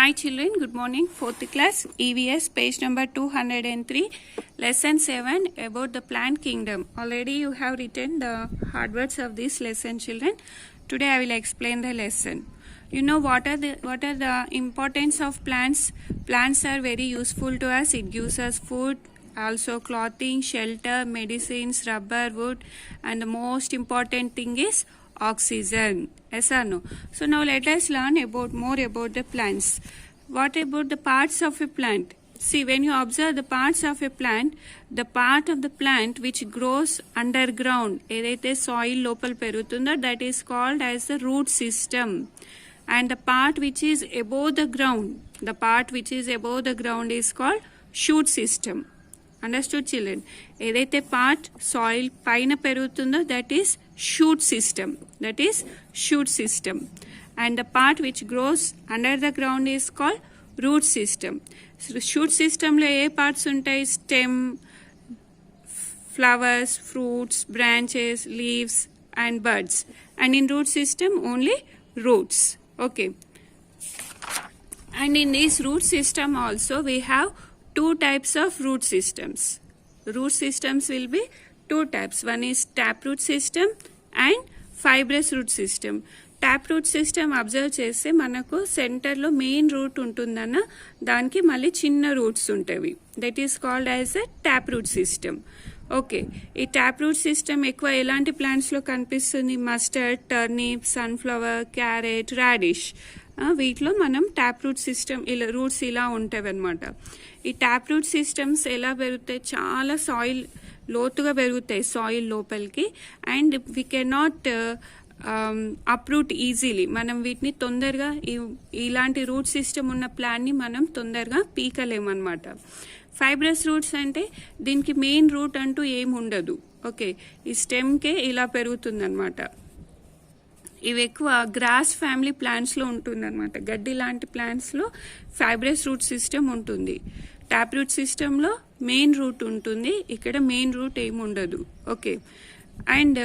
Hi children, good morning. 4th class EVS page number 203, lesson 7 about the plant kingdom. Already you have written the hard words of this lesson children. Today I will explain the lesson. You know what are the importance of plants? Plants are very useful to us. It gives us food, also clothing, shelter, medicines, rubber, wood, and the most important thing is oxygen. Yes or no? So now let us learn more about the plants. What about the parts of a plant? See, when you observe the parts of a plant, the part of the plant which grows underground, ఏదైతే soil లోపల పెరుగుతుందో, that is called as the root system. And the part which is above the ground is called shoot system. Understood children? ఏదైతే part soil పైన పెరుగుతుందో, that is shoot system. And the part which grows under the ground is called root system. So shoot system లో ఏ parts ఉంటాయి? Stem, flowers, fruits, branches, leaves and buds. And in root system only roots. Okay. And in this root system also we have two types of root systems. Root systems will be two types. One is taproot system and fibrous root system. Taproot system observe చేస్తే మనకు సెంటర్లో main root ఉంటుందన్న, దానికి మళ్ళీ చిన్న roots ఉంటాయి. That is called as a taproot system. Okay, ఈ taproot system ఎక్కువ ఎలాంటి ప్లాంట్స్లో కనిపిస్తుంది? Mustard, turnip, sunflower, carrot, radish, వీటిలో మనం taproot system ఇలా రూట్స్ ఇలా ఉంటాయి అన్నమాట. ఈ taproot systems ఎలా పెరుగుతాయి? చాలా సాయిల్ లోతుగా పెరుగుతాయి సాయిల్ లోపలికి. And we cannot uproot easily. మనం వీటిని తొందరగా ఇలాంటి రూట్ సిస్టమ్ ఉన్న ప్లాన్ని మనం తొందరగా పీకలేమన్నమాట. ఫైబ్రస్ రూట్స్ అంటే దీనికి మెయిన్ రూట్ అంటూ ఏమి ఉండదు. ఓకే, ఈ స్టెమ్కే ఇలా పెరుగుతుందన్నమాట. ఇవి ఎక్కువ గ్రాస్ ఫ్యామిలీ ప్లాంట్స్లో ఉంటుందన్నమాట. గడ్డి లాంటి ప్లాంట్స్లో ఫైబ్రస్ రూట్ సిస్టమ్ ఉంటుంది. టాప్రూట్ సిస్టంలో మెయిన్ రూట్ ఉంటుంది, ఇక్కడ మెయిన్ రూట్ ఏమి ఉండదు. Okay, and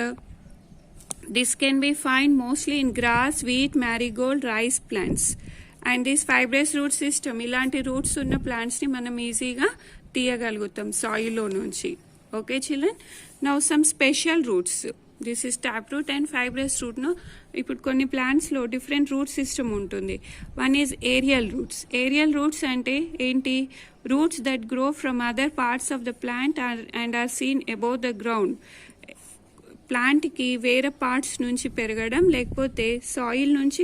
this can be found mostly in grass, wheat, marigold, rice plants. And this fibrous root system, ఇలాంటి రూట్స్ ఉన్న ప్లాంట్స్ని మనం ఈజీగా తీయగలుగుతాం సాయిల్లో నుంచి. Okay children, now some special roots. This is taproot and fibrous root. No, ఇప్పుడు కొన్ని ప్లాంట్స్లో డిఫరెంట్ రూట్ సిస్టమ్ ఉంటుంది. One is aerial roots. Aerial roots అంటే ఏంటి? Roots that grow from other parts of the plant and are seen above the ground. ప్లాంట్కి వేరే parts నుంచి పెరగడం, లేకపోతే సాయిల్ నుంచి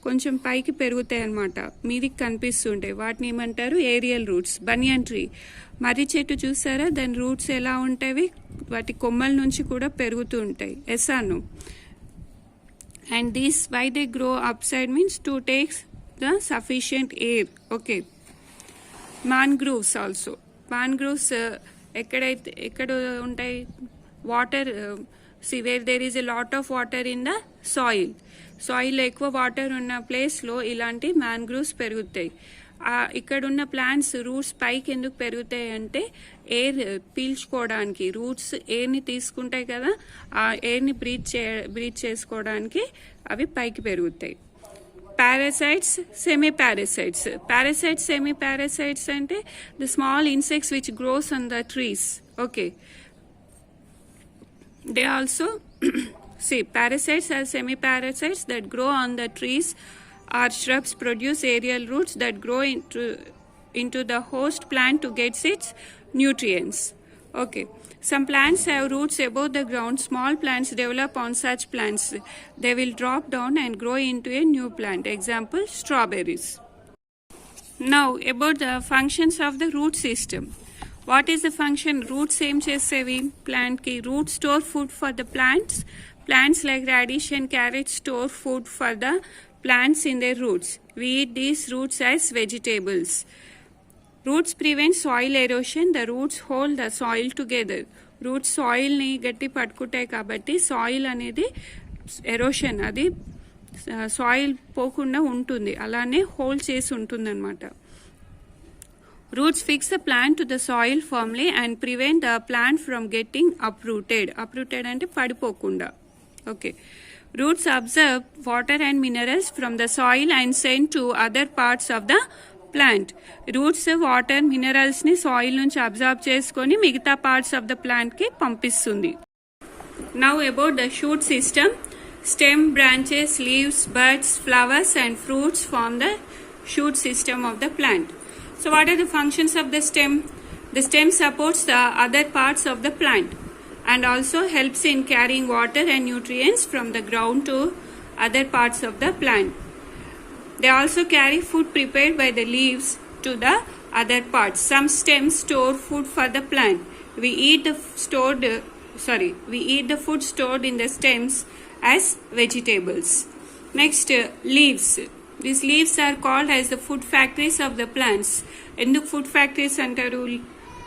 కొంచెం పైకి పెరుగుతాయి అన్నమాట, మీదికి కనిపిస్తుంటాయి. వాటిని ఏమంటారు? Aerial roots. బనియన్ ట్రీ, మర్రి చెట్టు చూసారా? దాని రూట్స్ ఎలా ఉంటాయి? వాటి కొమ్మల నుంచి కూడా పెరుగుతూ ఉంటాయి. ఎసాను. And these why they grow up side means to takes the sufficient air. Okay, mangroves also. Mangroves ఎక్కడ ఉంటాయి? Water, where there is a lot of water in the soil ఎక్కువ వాటర్ ఉన్న ప్లేస్లో ఇలాంటి మ్యాంగ్రూవ్స్ పెరుగుతాయి. ఇక్కడున్న ప్లాంట్స్ రూట్స్ పైకి ఎందుకు పెరుగుతాయి అంటే ఎయిర్ పీల్చుకోవడానికి. రూట్స్ ఎయిర్ని తీసుకుంటాయి కదా, ఆ ఎయిర్ని బ్రీత్ చేసుకోవడానికి అవి పైకి పెరుగుతాయి. Parasites, semi parasites. Parasites, semi parasites అంటే the small insects which grows on the trees. Okay, they also see parasites are semi-parasites that grow on the trees or shrubs, produce aerial roots that grow into the host plant to get its nutrients. Okay, some plants have roots above the ground. Small plants develop on such plants. They will drop down and grow into a new plant. Example, strawberries. Now about the functions of the root system. What is the function? Roots ఏం చేసేవి ప్లాంట్కి? Roots store food for the plants. Plants like radish and carrot store food for the plants in their roots. We eat these roots as vegetables. Roots prevent soil erosion. The roots hold the soil together. Roots సాయిల్ని గట్టి పట్టుకుంటాయి కాబట్టి soil అనేది erosion, అది soil పోకుండా ఉంటుంది, అలానే hold చేసి ఉంటుంది అన్నమాట. Roots fix the plant to the soil firmly and prevent the plant from getting uprooted. Uprooted అంటే పడిపోకుండా. Okay. Roots absorb water and minerals from the soil and send to other parts of the plant. Roots water minerals ni soil nunchi absorb cheskoni migita parts of the plant ki pampistundi. Now about the shoot system. Stem, branches, leaves, buds, flowers and fruits form the shoot system of the plant. So what are the functions of the stem? The stem supports the other parts of the plant and also helps in carrying water and nutrients from the ground to other parts of the plant. They also carry food prepared by the leaves to the other parts. Some stems store food for the plant. We eat the food stored in the stems as vegetables. Next, leaves. These leaves are called as the food factories of the plants. ఎందుకు food factories అంటారు?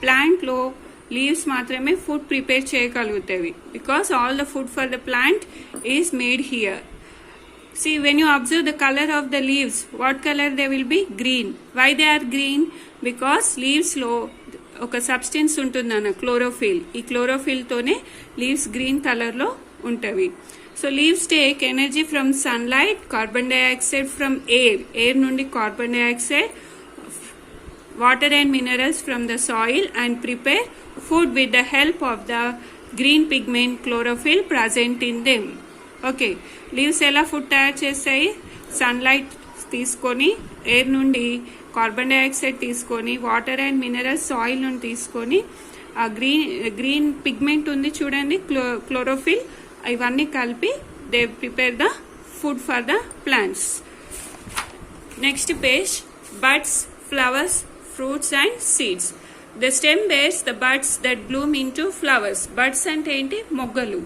ప్లాంట్లో leaves మాత్రమే food prepare చేయగలుగుతాయి because all the food for the plant is made here. See, when you observe the color of the leaves, what color they will be? Green. Why they are green? Because leaves లో ఒక substance ఉంటుందన్న chlorophyll. ఈ chlorophyll తోనే leaves green colour లో ఉంటవి. So leaves take energy from sunlight, carbon dioxide from air nundi carbon dioxide, water and minerals from the soil and prepare food with the help of the green pigment chlorophyll present in them. Okay, leaves ఎలా food తయారు చేస్తాయి? Sunlight తీసుకొని, air నుండి carbon dioxide తీసుకొని, water and minerals soil నుండి తీసుకొని, ఆ green pigment ఉంది చూడండి, క్లోరోఫిల్, ఇవన్నీ కలిపి they prepare the food for the plants. Next page, buds, flowers, fruits and seeds. The stem bears the buds that bloom into flowers. Buds ante enti? Moggalu.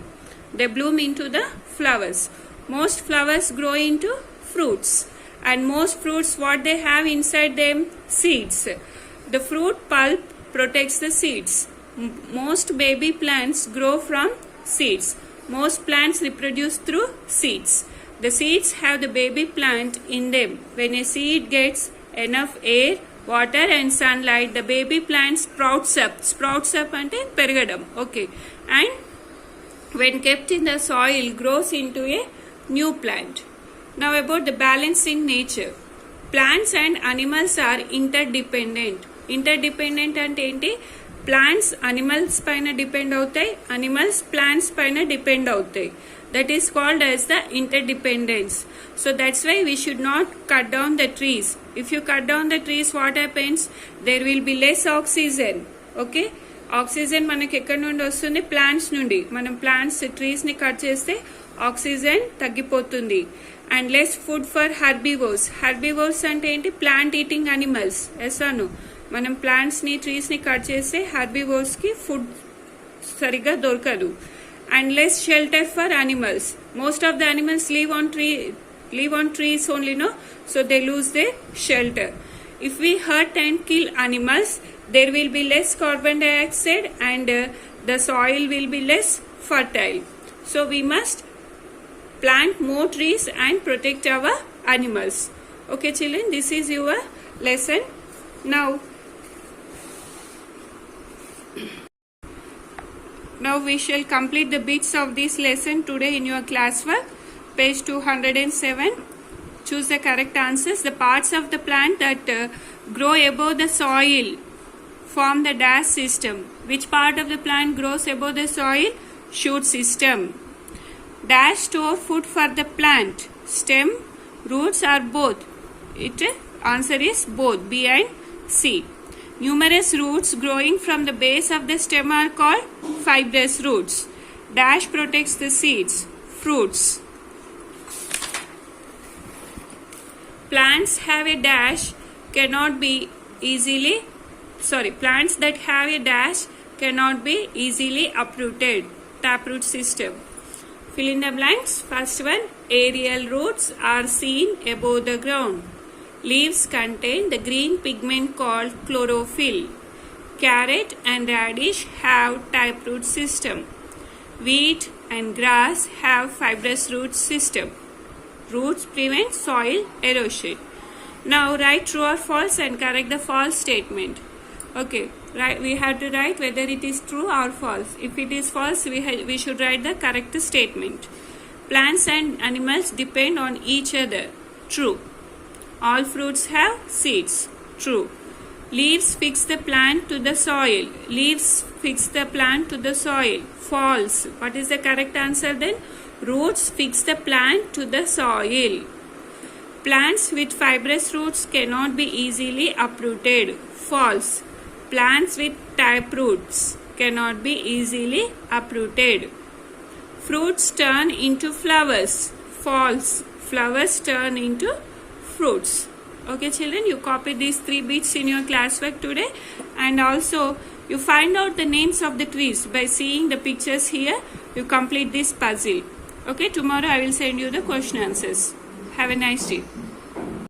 They bloom into the flowers. Most flowers grow into fruits, and most fruits, what they have inside them? Seeds. The fruit pulp protects the seeds. Most baby plants grow from seeds. Most plants reproduce through seeds. The seeds have the baby plant in them. When a seed gets enough air, water and sunlight, the baby plant sprouts up ante పెరగడం. Okay, and when kept in the soil grows into a new plant. Now about the balance in nature. Plants and animals are interdependent. Interdependent ante enti? Plants animals paina depend అవుతాయి, animals plants paina depend అవుతాయి. That is called as the interdependence. So that's why we should not cut down the trees. If you cut down the trees, what happens? There will be less oxygen. Okay, oxygen మనకి ఎక్కడి నుండి వస్తుంది? Plants నుండి. మనం plants trees ని cut చేస్తే oxygen తగ్గిపోతుంది. And less food for herbivores. Herbivores అంటే ఏంటి? Plant eating animals. ఎసాను మనం ప్లాంట్స్ ని ట్రీస్ ని కట్ చేస్తే హెర్బివోర్స్ కి ఫుడ్ సరిగా దొరకదు. And less shelter for animals. Most of the animals live on trees only, no? So they lose their shelter. If we hurt and kill animals, there will be less carbon dioxide and the soil will be less fertile. So we must plant more trees and protect our animals. Okay children, this is your lesson. Now we shall complete the bits of this lesson today in your classwork. Page 207. Choose the correct answers. The parts of the plant that grow above the soil form the dash system. Which part of the plant grows above the soil? Shoot system. Dash store food for the plant. Stem, roots or both? Answer is both, B and C. Numerous roots growing from the base of the stem are called fibrous roots. Dash protects the seeds. Fruits. Plants that have a dash cannot be easily uprooted. Taproot system. Fill in the blanks. First one, aerial roots are seen above the ground. Leaves contain the green pigment called chlorophyll. Carrot and radish have taproot system. Wheat and grass have fibrous root system. Roots prevent soil erosion. Now write true or false and correct the false statement. Okay, we have to write whether it is true or false. If it is false, we should write the correct statement. Plants and animals depend on each other. True. All fruits have seeds. True. Leaves fix the plant to the soil. Leaves fix the plant to the soil. False. What is the correct answer then? Roots fix the plant to the soil. Plants with fibrous roots cannot be easily uprooted. False. Plants with taproots cannot be easily uprooted. Fruits turn into flowers. False. Flowers turn into fruits. Okay children, you copy these 3 bits in your classwork today, and also you find out the names of the trees by seeing the pictures here. You complete this puzzle. Okay, tomorrow I will send you the question answers. Have a nice day.